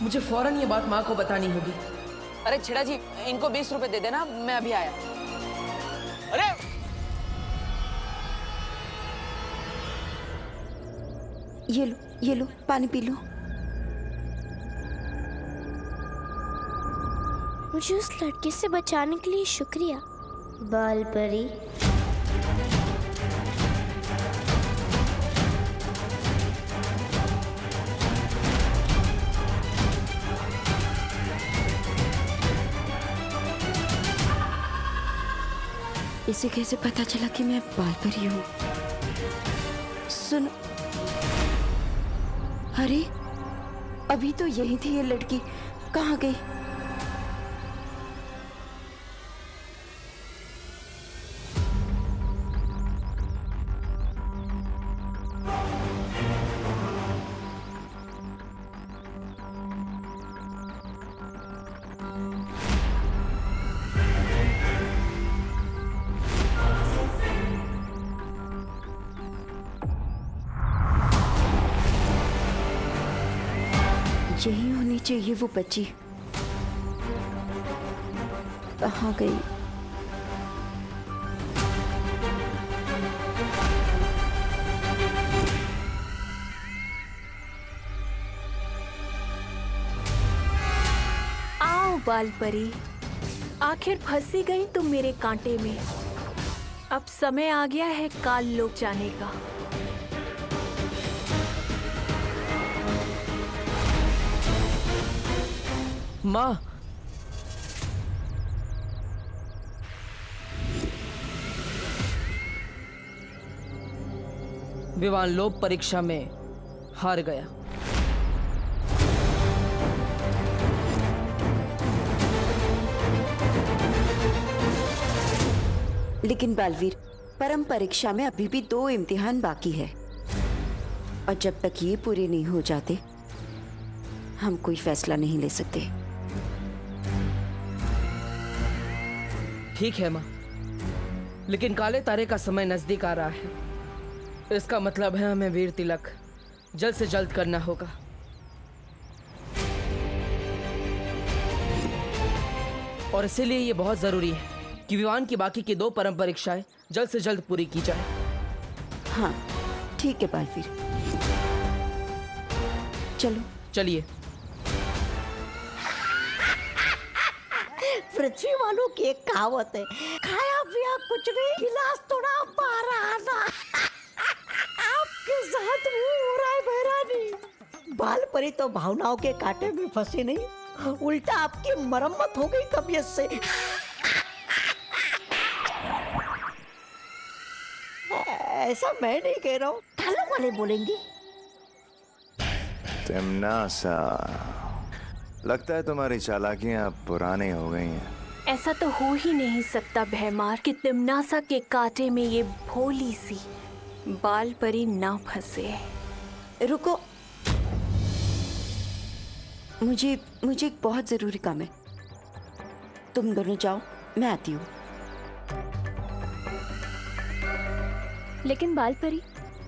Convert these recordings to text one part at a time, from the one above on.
मुझे फौरन ये बात माँ को बतानी होगी। अरे छेड़ा जी, इनको 20 रुपए दे देना, मैं अभी आया। अरे ये लो पानी पी लो। मुझे उस लड़के से बचाने के लिए शुक्रिया बाल परी। इसे कैसे पता चला कि मैं बाल परी हूँ? सुनो, अरे अभी तो यही थी ये लड़की, कहाँ गई? यही होनी चाहिए वो बच्ची, कहाँ गई? आओ बाल परी, आखिर फंसी गई तुम मेरे कांटे में। अब समय आ गया है काल लोक जाने का। माँ, विवान लोक परीक्षा में हार गया। लेकिन बालवीर, परम परीक्षा में अभी भी 2 इम्तिहान बाकी है और जब तक ये पूरे नहीं हो जाते हम कोई फैसला नहीं ले सकते। ठीक है माँ, लेकिन काले तारे का समय नजदीक आ रहा है। इसका मतलब है हमें वीर तिलक जल्द से जल्द करना होगा। और इसीलिए ये बहुत जरूरी है कि विवान की बाकी की 2 परम परीक्षाएं जल्द से जल्द पूरी की जाए। हाँ ठीक है बालवीर, चलो चलिए। पृथ्वी वालों की एक कहावत है, खाया पिया कुछ भी, गिलास तोड़ा पारा आना। आपके साथ वो हो रहा है बहरानी। बाल परी तो भावनाओं के कांटे में फंसी नहीं, उल्टा आपकी मरम्मत हो गई तबीयत से। ऐसा मैं नहीं कह रहा हूँ, कालों वाले बोलेंगे। तिम्नासा, लगता है तुम्हारी चालाकियां अब पुरानी हो गई हैं। ऐसा तो हो ही नहीं सकता भैमार कि तिम्नासा के कांटे में ये भोली सी बाल परी ना फंसे। रुको, मुझे एक बहुत जरूरी काम है। तुम दोनों जाओ, मैं आती हूँ। लेकिन बाल परी,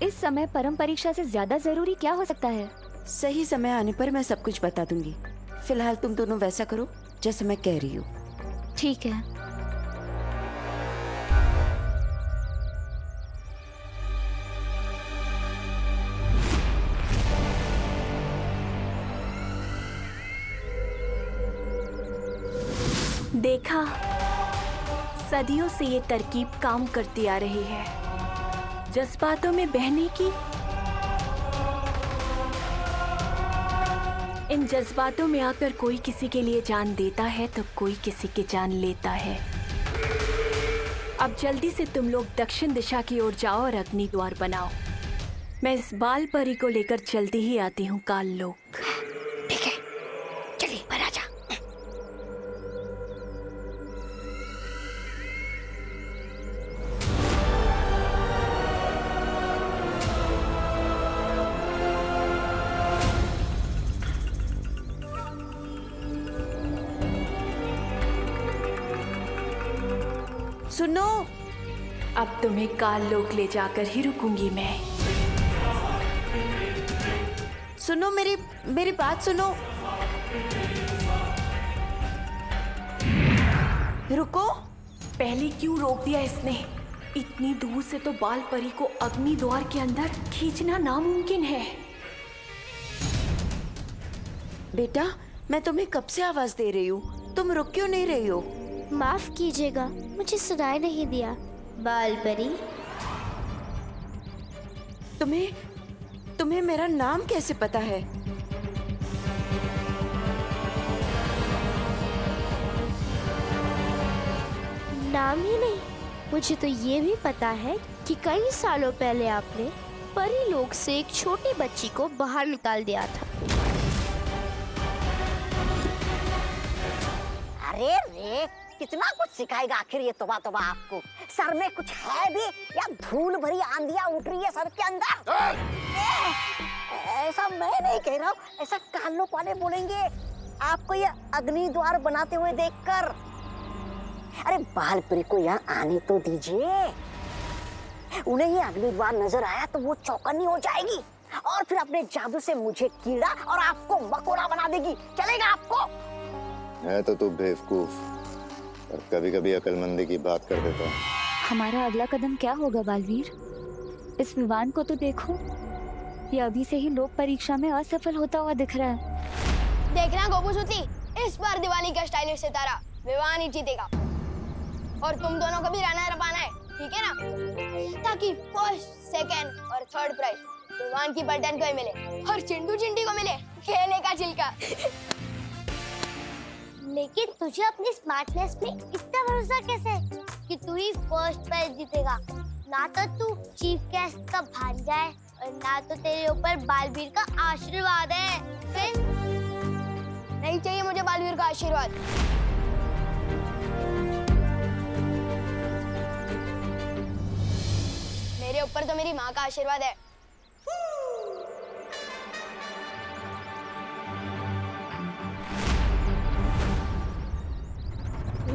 इस समय परम परीक्षा से ज्यादा जरूरी क्या हो सकता है? सही समय आने पर मैं सब कुछ बता दूंगी। फिलहाल तुम दोनों वैसा करो जैसे मैं कह रही हूँ। ठीक है। देखा, सदियों से ये तरकीब काम करती आ रही है, जज्बातों में बहने की। इन जज्बातों में आकर कोई किसी के लिए जान देता है तो कोई किसी की जान लेता है। अब जल्दी से तुम लोग दक्षिण दिशा की ओर जाओ और अग्नि द्वार बनाओ। मैं इस बाल परी को लेकर जल्दी ही आती हूँ काल लोक। ठीक है, चलिए महाराजा। सुनो, अब तुम्हें काल लोक ले जाकर ही रुकूंगी मैं। सुनो, मेरी बात सुनो। रुको। पहले क्यों रोक दिया इसने? इतनी दूर से तो बाल परी को अग्नि द्वार के अंदर खींचना नामुमकिन है। बेटा, मैं तुम्हें कब से आवाज दे रही हूँ, तुम रुक क्यों नहीं रही हो? माफ कीजिएगा, मुझे सुनाई नहीं दिया। बाल परी, तुम्हें मेरा नाम कैसे पता है? नाम ही नहीं, मुझे तो ये भी पता है कि कई सालों पहले आपने परी लोक से एक छोटी बच्ची को बाहर निकाल दिया था। अरे रे, कितना कुछ सिखाएगा आखिर ये तोबा तोबा आपको। सर में कुछ है भी या धूल भरी आंधियां उठ रही है सर के अंदर? ऐसा मैं नहीं कह रहा हूँ, ऐसा कानों वाले बोलेंगे आपको ये अग्नि द्वार बनाते हुए देखकर। अरे बाल परी को यहाँ आने तो दीजिए, उन्हें ये अग्नि द्वार नजर आया तो वो चौकन्नी हो जाएगी और फिर अपने जादू से मुझे कीड़ा और आपको मकोड़ा बना देगी। चलेगा आपको? है तो तू बेवकूफ, और कभी कभी अकलमंदी की बात कर देता है। हमारा अगला कदम क्या होगा बालवीर? इस विवान को तो देखो, ये अभी से ही लोक परीक्षा में असफल होता हुआ दिख रहा है। देखना गोपूसुती, इस बार दिवाली का स्टाइलिश सितारा विवान ही जीतेगा और तुम दोनों को भी रनर अप आना है, ठीक है ना? ताकि फर्स्ट, सेकंड और थर्ड प्राइज विवान की पलटन को ही मिले और चिंटू चिंटी को मिले खेलने का छिलका। लेकिन तुझे अपनी स्मार्टनेस पे इतना भरोसा कैसे है कि तू ही फर्स्ट प्राइज जीतेगा? ना तो तू चीफ गेस्ट का भांजा है और ना तो तेरे ऊपर बालवीर का आशीर्वाद है। नहीं चाहिए मुझे बालवीर का आशीर्वाद। मेरे ऊपर तो मेरी माँ का आशीर्वाद है। ओह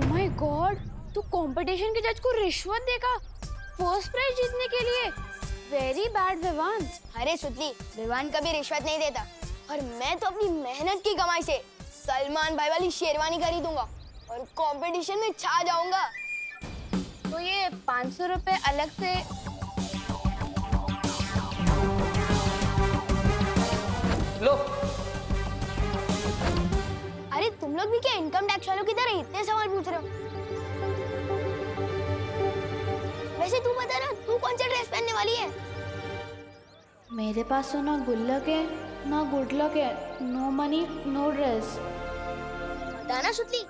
माय गॉड, तू कंपटीशन के जज को रिश्वत देगा फर्स्ट प्राइज जीतने के लिए? Very bad Vivaan. अरे सुतली, विवान कभी रिश्वत नहीं देता और मैं तो अपनी मेहनत की कमाई से सलमान भाई वाली शेरवानी खरीदूंगा और कंपटीशन में छा जाऊंगा। तो ये 500 रुपए अलग से लो। अरे तुम लोग भी क्या इनकम टैक्स वालों की तरह इतने सवाल पूछ रहे हो? वैसे तू बता ना, तू कौन सा ड्रेस पहनने वाली है? मेरे पास तो ना गुल्लक है ना गुड लक है, नो मनी नो ड्रेस। बताना सुतली।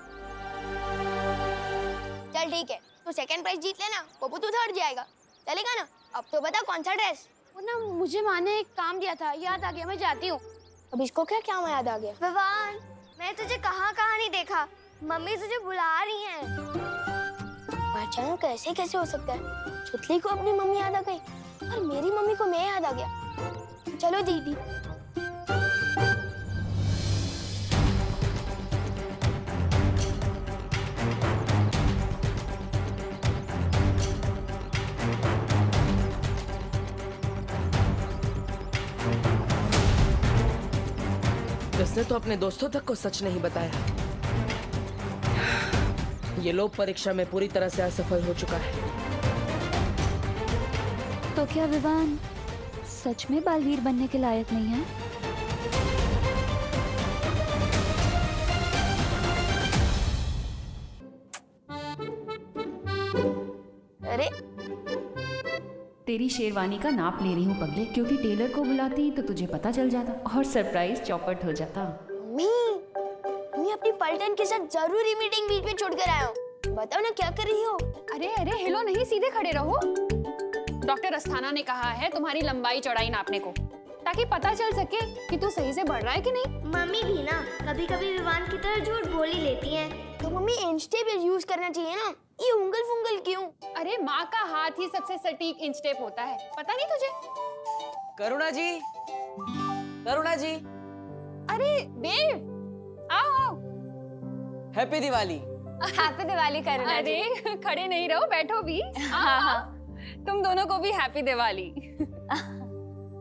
चल ठीक है, तू सेकंड प्राइज जीत लेना, पप्पू तू थर्ड जाएगा, चलेगा ना? अब तो बता कौन सा ड्रेस? वो ना मुझे माँ ने एक काम दिया था, याद आ गया, मैं जाती हूँ। अब इसको क्या क्या याद आ गया? विवान, मैं तुझे कहाँ नहीं देखा, मम्मी तुझे बुला रही हैं। अचानक कैसे कैसे हो सकता है? सुतली को अपनी मम्मी याद आ गई और मेरी मम्मी को मैं याद आ गया। चलो दीदी। इसने तो अपने दोस्तों तक को सच नहीं बताया। ये लोक परीक्षा में पूरी तरह से असफल हो चुका है। तो क्या विवान सच में बालवीर बनने के लायक नहीं है? अरे तेरी शेरवानी का नाप ले रही हूँ पगले, क्योंकि टेलर को बुलाती तो तुझे पता चल जाता और सरप्राइज चौपट हो जाता। मैं अपनी पलटन के साथ जरूरी मीटिंग बीच में छोड़कर आया हूँ। बताओ ना क्या कर रही हो? अरे अरे हिलो नहीं, सीधे खड़े रहो। डॉक्टर अस्थाना ने कहा है तुम्हारी लंबाई चौड़ाई नापने को, ताकि पता चल सके कि तू सही से बढ़ रहा है कि नहीं। मम्मी भी ना कभी कभी विवान की तरह झूठ बोल ही लेती हैं। तो मम्मी इंच टेप यूज करना चाहिए ना, ये उंगल फुंगल क्यों? अरे माँ का हाथ ही सबसे सटीक इंच टेप होता है, पता नहीं तुझे? करुणा जी, करुणा जी। अरे देव, आओ आओ। हैप्पी दिवाली। हैप्पी दिवाली करुणा जी। अरे खड़े नहीं रहो, बैठो भी। हाँ हाँ, तुम दोनों को भी हैप्पी दिवाली।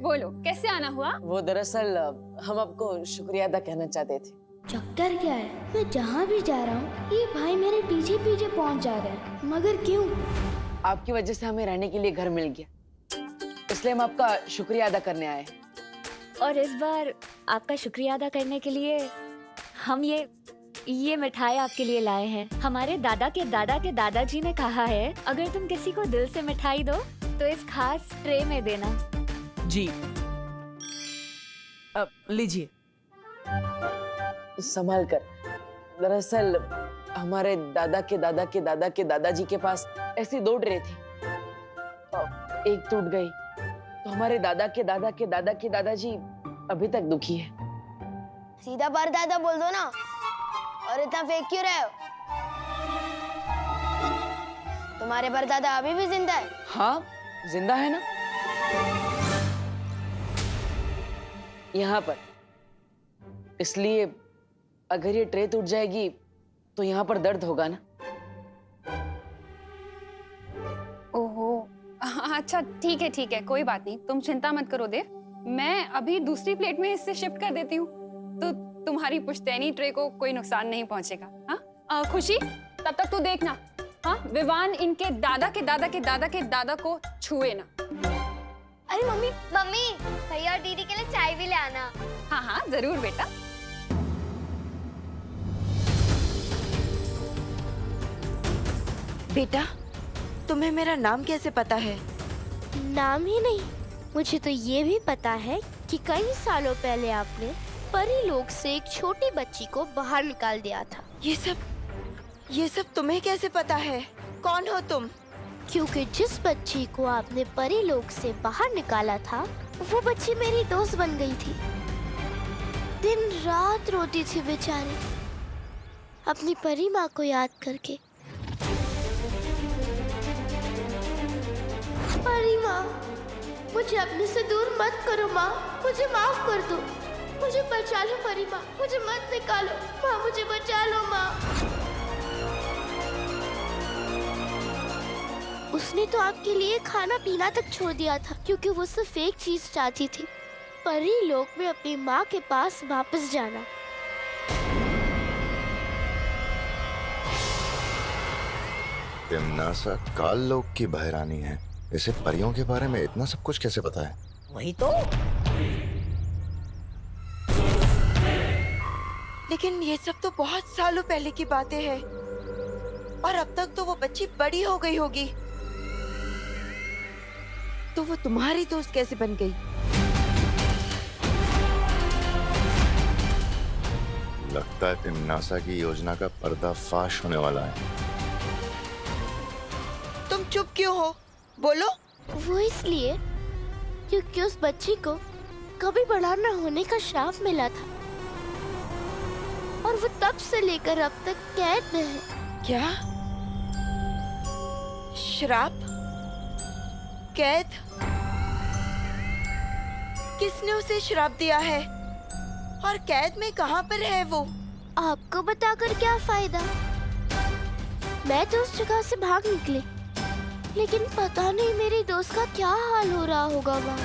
बोलो कैसे आना हुआ? वो दरअसल हम आपको शुक्रिया अदा कहना चाहते थे। चक्कर क्या है, मैं जहाँ भी जा रहा हूँ ये भाई मेरे पीछे पीछे पहुँच जा रहे हैं, मगर क्यों? आपकी वजह से हमें रहने के लिए घर मिल गया, इसलिए हम आपका शुक्रिया अदा करने आए हैं। और इस बार आपका शुक्रिया अदा करने के लिए हम ये मिठाई आपके लिए लाए हैं। हमारे दादा के दादाजी ने कहा है अगर तुम किसी को दिल से मिठाई दो तो इस खास ट्रे में देना। जी अब लीजिए। संभाल कर। दरअसल हमारे दादा के दादाजी के पास ऐसी 2 ट्रे थी, एक टूट गई तो हमारे दादा के दादाजी अभी तक दुखी है। सीधा पर दादा बोल दो ना, और इतना फेंक क्यों रहे हो? तुम्हारे परदादा अभी भी जिंदा है? हाँ जिंदा है ना, यहाँ पर। इसलिए अगर ये ट्रे टूट जाएगी तो यहाँ पर दर्द होगा ना। ओहो, अच्छा ठीक है, कोई बात नहीं, तुम चिंता मत करो देव, मैं अभी दूसरी प्लेट में इससे शिफ्ट कर देती हूँ, तो तुम्हारी पुश्तैनी ट्रे को कोई नुकसान नहीं पहुंचेगा। हाँ खुशी, तब तक तू देखना, हाँ विवान इनके दादा के दादा को छुए ना। अरे मम्मी भैया और दीदी के लिए चाय भी ले आना। हाँ जरूर बेटा। बेटा, तुम्हें मेरा नाम कैसे पता है? नाम ही नहीं, मुझे तो ये भी पता है कि कई सालों पहले आपने परी लोक से एक छोटी बच्ची को बाहर निकाल दिया था। ये सब तुम्हें कैसे पता है? कौन हो तुम? क्योंकि जिस बच्ची को आपने परी लोक से बाहर निकाला था वो बच्ची मेरी दोस्त बन गई थी। दिन रात रोती थी बेचारी, अपनी परी माँ को याद करके। परी माँ, मुझे अपने से दूर मत करो माँ, मुझे माफ कर दो, मुझे बचा लो परी माँ, मुझे मत निकालो माँ, मुझे बचा लो माँ। उसने तो आपके लिए खाना पीना तक छोड़ दिया था क्योंकि वो सिर्फ एक चीज चाहती थी, परी लोक में अपनी माँ के पास वापस जाना। तिमनासा काल लोक की बहरानी है, इसे परियों के बारे में इतना सब कुछ कैसे पता है? वही तो। लेकिन ये सब तो बहुत सालों पहले की बातें हैं और अब तक तो वो बच्ची बड़ी हो गई होगी, तो वो तुम्हारी दोस्त कैसे बन गई? लगता है तिमनासा की योजना का पर्दाफाश होने वाला है। तुम चुप क्यों हो? बोलो। वो इसलिए क्योंकि उस बच्ची को कभी बड़ा न होने का श्राप मिला था और वो तब से लेकर अब तक कैद में है। क्या? श्राप? कैद? किसने उसे श्राप दिया है और कैद में कहाँ पर है वो? आपको बताकर क्या फायदा? मैं तो उस जगह से भाग निकली, लेकिन पता नहीं मेरी दोस्त का क्या हाल हो रहा होगा वहाँ।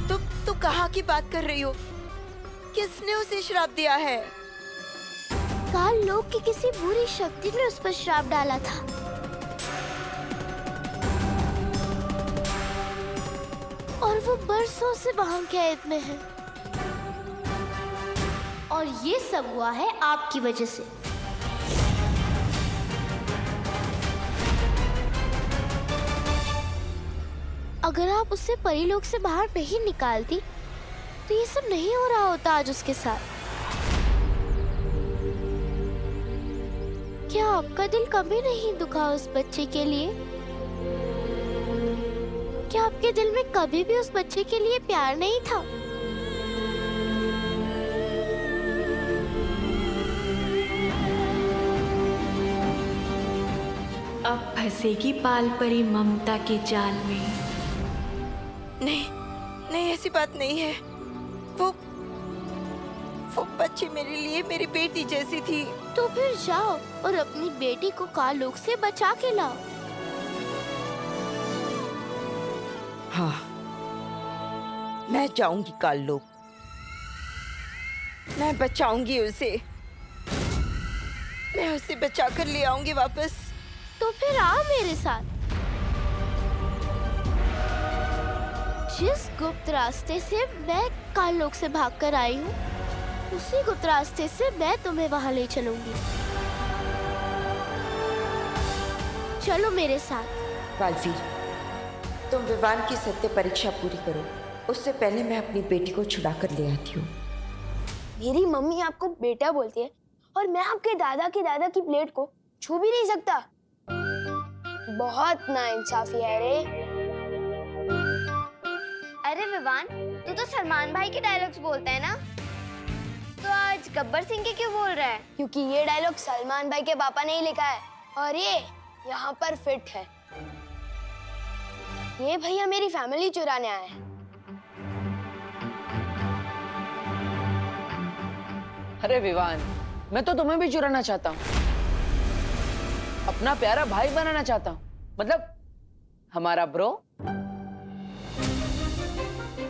तुम कहाँ की बात कर रही हो? किसने उसे श्राप दिया है? काल लोक की किसी बुरी शक्ति ने उस पर श्राप डाला था। और वो बरसों से वहाँ कैद में है। और ये सब हुआ है आपकी वजह से। अगर आप उससे परीलोक से बाहर नहीं निकालती तो ये सब नहीं हो रहा होता आज उसके साथ। क्या आपका दिल कभी नहीं दुखा उस बच्चे के लिए? क्या आपके दिल में कभी भी उस बच्चे के लिए प्यार नहीं था? अब फंसेगी पाल परी ममता के जाल में। नहीं, ऐसी बात नहीं है। वो बच्ची मेरे लिए मेरी बेटी जैसी थी। तो फिर जाओ और अपनी बेटी को काल लोक से बचा के लाओ। हाँ, मैं जाऊंगी काल लोक। मैं बचाऊंगी उसे। मैं उसे बचा कर ले आऊंगी वापस। तो फिर आओ मेरे साथ। जिस गुप्त रास्ते से मैं काललोक से भागकर आई हूँ, उसी गुप्त रास्ते से मैं तुम्हें वहां ले चलूंगी। चलो मेरे साथ। बालवीर, तुम विवान की सत्य परीक्षा पूरी करो। उससे पहले मैं अपनी बेटी को छुड़ा कर ले आती हूँ। मेरी मम्मी आपको बेटा बोलती है और मैं आपके दादा के दादा की प्लेट को छू भी नहीं सकता। बहुत नाइंसाफी है रे। अरे विवान, तू तो सलमान भाई के डायलॉग्स बोलता है ना, तो आज गब्बर सिंह के क्यों बोल रहा है? क्योंकि ये डायलॉग सलमान भाई के पापा ने ही लिखा है और ये यहाँ पर फिट है। ये भैया मेरी फैमिली चुराने आए हैं। अरे विवान, मैं तो तुम्हें भी चुराना चाहता हूँ, अपना प्यारा भाई बनाना चाहता हूँ, मतलब हमारा ब्रो।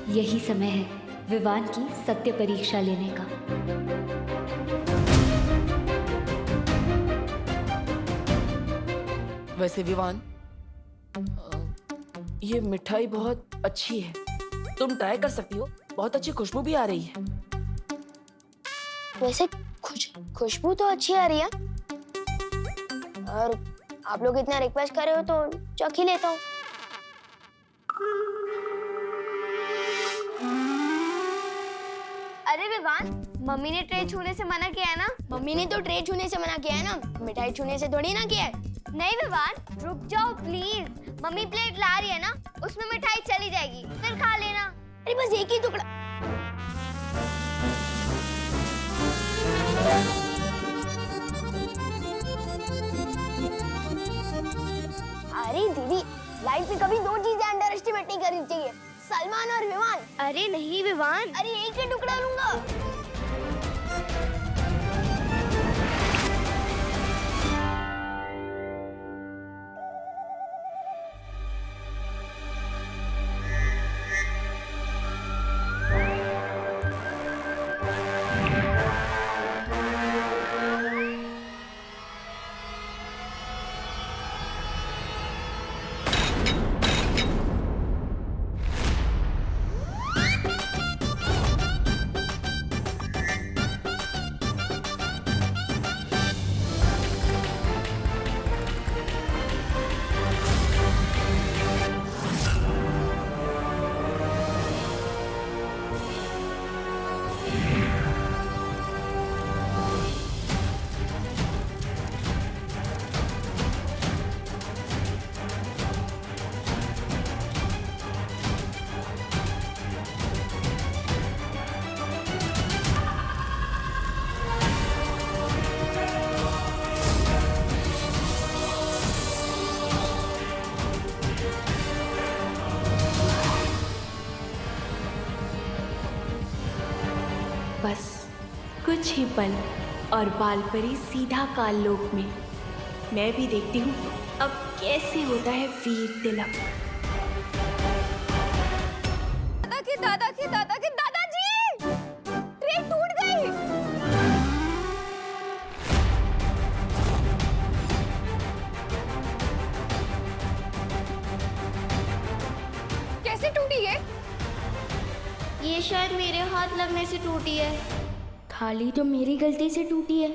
यही समय है विवान की सत्य परीक्षा लेने का। वैसे विवान, ये मिठाई बहुत अच्छी है, तुम ट्राई कर सकती हो, बहुत अच्छी खुशबू भी आ रही है। वैसे खुशबू तो अच्छी आ रही है और आप लोग इतना रिक्वेस्ट कर रहे हो तो चख ही लेता हूँ। अरे विवान, मम्मी ने ट्रे छूने से मना किया है ना? मम्मी ने तो ट्रे छूने से मना किया है ना, मिठाई छूने से थोड़ी ना किया है। नहीं विवान, रुक जाओ प्लीज। मम्मी प्लेट ला रही है ना, उसमें मिठाई चली जाएगी, फिर खा लेना। अरे बस एक ही टुकड़ा। अरे दीदी, लाइफ में कभी दो चीजें अंडर एस्टिमेट नहीं करनी चाहिए, सलमान और विवान। अरे नहीं विवान, अरे एक ही टुकड़ा लूंगा। बस कुछ ही पल और बालपरी सीधा काललोक में। मैं भी देखती हूँ अब कैसे होता है वीर तिलक। दादा के दादाजी, ट्रे टूट गई। कैसे टूटी है? ये शायद मेरे हाथ लगने से टूटी है। थाली तो मेरी गलती से टूटी है,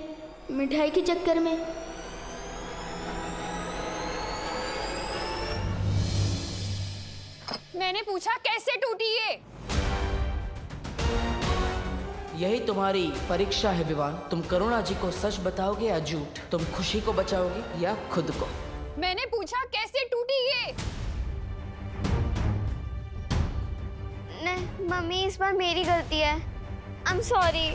मिठाई के चक्कर में। मैंने पूछा कैसे टूटी ये? यही तुम्हारी परीक्षा है विवान। तुम करुणा जी को सच बताओगे या झूठ? तुम खुशी को बचाओगे या खुद को? मैंने पूछा कैसे टूटी ये? नहीं मम्मी, इस बार मेरी गलती है। I am sorry.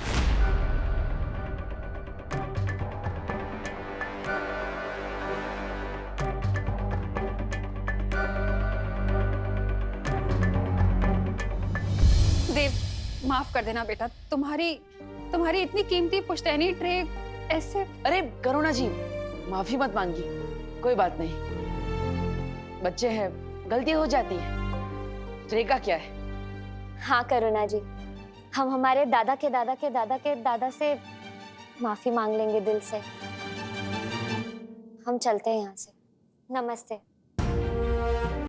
देव, माफ कर देना बेटा, तुम्हारी इतनी कीमती पुश्तैनी ट्रे ऐसे। अरे करुणा जी, माफी मत मांगिए, कोई बात नहीं, बच्चे हैं, गलती हो जाती है। ट्रे का क्या है? हाँ करुणा जी, हम हमारे दादा के दादा के दादा के दादा से माफी मांग लेंगे दिल से। हम चलते हैं यहाँ से। नमस्ते।